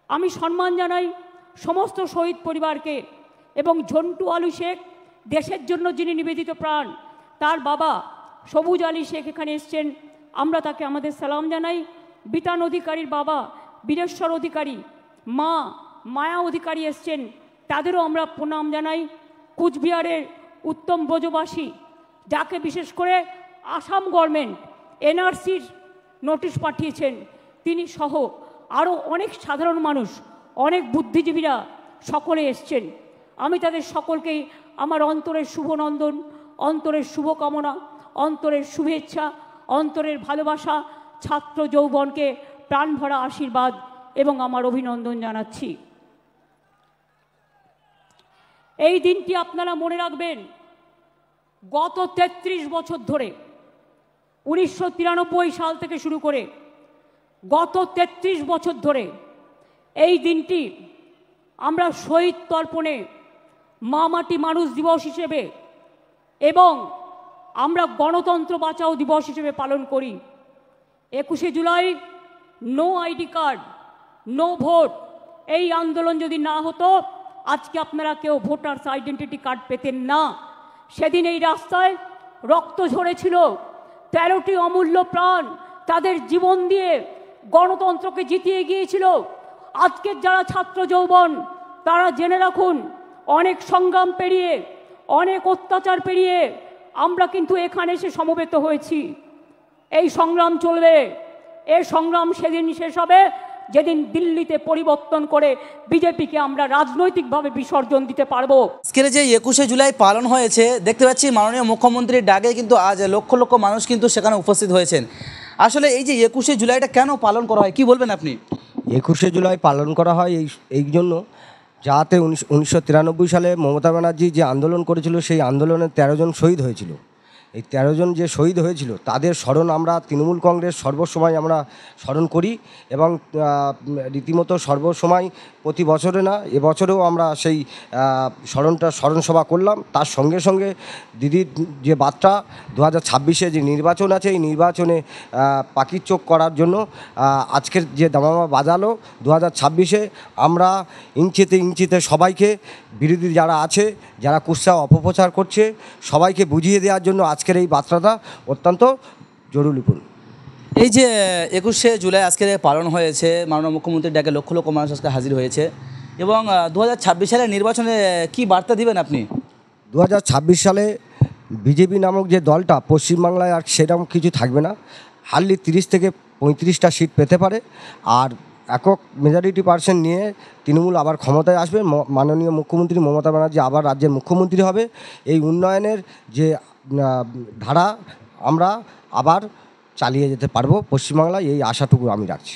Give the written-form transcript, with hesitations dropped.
আমি সম্মান জানাই সমস্ত শহীদ পরিবারকে এবং ঝন্টু আলী শেখ দেশের জন্য যিনি নিবেদিত প্রাণ, তার বাবা সবুজ আলী শেখ এখানে এসছেন, আমরা তাকে আমাদের সালাম জানাই। বিতান অধিকারীর বাবা বীরেশ্বর অধিকারী, মা মায়া অধিকারী এসছেন, তাদেরও আমরা প্রণাম জানাই। কুচবিহারের উত্তম ব্রজবাসী, যাকে বিশেষ করে আসাম গভর্নমেন্ট এনআরসির নোটিশ পাঠিয়েছেন, তিনি সহ আরও অনেক সাধারণ মানুষ, অনেক বুদ্ধিজীবীরা সকলে এসছেন। আমি তাদের সকলকেই আমার অন্তরের শুভনন্দন, অন্তরের শুভকামনা, অন্তরের শুভেচ্ছা, অন্তরের ভালোবাসা, ছাত্র যৌবনকে প্রাণভরা আশীর্বাদ এবং আমার অভিনন্দন জানাচ্ছি। এই দিনটি আপনারা মনে রাখবেন, গত 33 বছর ধরে 1993 সাল থেকে শুরু করে গত 33 বছর ধরে এই দিনটি আমরা শহীদ তর্পণে মা মাটি মানুষ দিবস হিসেবে এবং আমরা গণতন্ত্র বাঁচাও দিবস হিসেবে পালন করি। 21শে July no ID card, no vote, এই আন্দোলন যদি না হতো আজকে আপনারা কেউ ভোটার্স আইডেন্টিটি কার্ড পেতেন না। সেদিন এই রাস্তায় রক্ত ঝরেছিল, 13টি অমূল্য প্রাণ তাদের জীবন দিয়ে গণতন্ত্রকে জিতিয়ে গিয়েছিল। আজকের যারা ছাত্র যৌবন, তারা জেনে রাখুন, অনেক সংগ্রাম পেরিয়ে, অনেক অত্যাচার পেরিয়ে আমরা কিন্তু এখানে এসে সমবেত হয়েছি। এই সংগ্রাম চলবে, এই সংগ্রাম সেদিন শেষ হবে যেদিন দিল্লিতে পরিবর্তন করে বিজেপিকে আমরা রাজনৈতিকভাবে বিসর্জন দিতে পারবো। আজকের যে 21শে জুলাই পালন হয়েছে, দেখতে পাচ্ছি মাননীয় মুখ্যমন্ত্রীর ডাকে কিন্তু আজ লক্ষ লক্ষ মানুষ কিন্তু সেখানে উপস্থিত হয়েছেন। আসলে এই যে 21শে জুলাইটা কেন পালন করা হয়, কি বলবেন আপনি? 21শে জুলাই পালন করা হয় এই জন্য, যাতে 1993 সালে মমতা ব্যানার্জি যে আন্দোলন করেছিল, সেই আন্দোলনে 13 জন শহীদ হয়েছিল। এই 13 জন যে শহীদ হয়েছিল তাদের স্মরণ আমরা তৃণমূল কংগ্রেস সর্বসময় আমরা স্মরণ করি এবং রীতিমতো সর্বসময় প্রতি বছরে না, এবছরেও আমরা সেই স্মরণসভা করলাম। তার সঙ্গে সঙ্গে দিদির যে বার্তা 2026-এ যে নির্বাচন আছে, এই নির্বাচনে পাখির চোখ করার জন্য আজকের যে দামামা বাজালো 2026-এ আমরা ইঞ্চিতে ইঞ্চিতে সবাইকে, বিরোধী যারা আছে, যারা কুৎসা অপপ্রচার করছে, সবাইকে বুঝিয়ে দেওয়ার জন্য আজকের এই বার্তাটা অত্যন্ত জরুরিপূর্ণ। এই যে 21শে জুলাই আজকে পালন হয়েছে, মাননীয় মুখ্যমন্ত্রীর ডাকে লক্ষ লক্ষ মানুষ আজকে হাজির হয়েছে এবং 2026 সালের নির্বাচনে কি বার্তা দিবেন আপনি? 2026 সালে বিজেপি নামক যে দলটা পশ্চিমবাংলায় আর সেরকম কিছু থাকবে না। হার্ডলি 30 থেকে 35টা সিট পেতে পারে, আর একক মেজরিটি পার্সেন্ট নিয়ে তৃণমূল আবার ক্ষমতায় আসবে। মাননীয় মুখ্যমন্ত্রী মমতা ব্যানার্জি আবার রাজ্যের মুখ্যমন্ত্রী হবে। এই উন্নয়নের যে ধারা আমরা আবার চালিয়ে যেতে পারবো পশ্চিমবাংলায়, এই আশাটুকু আমি রাখছি।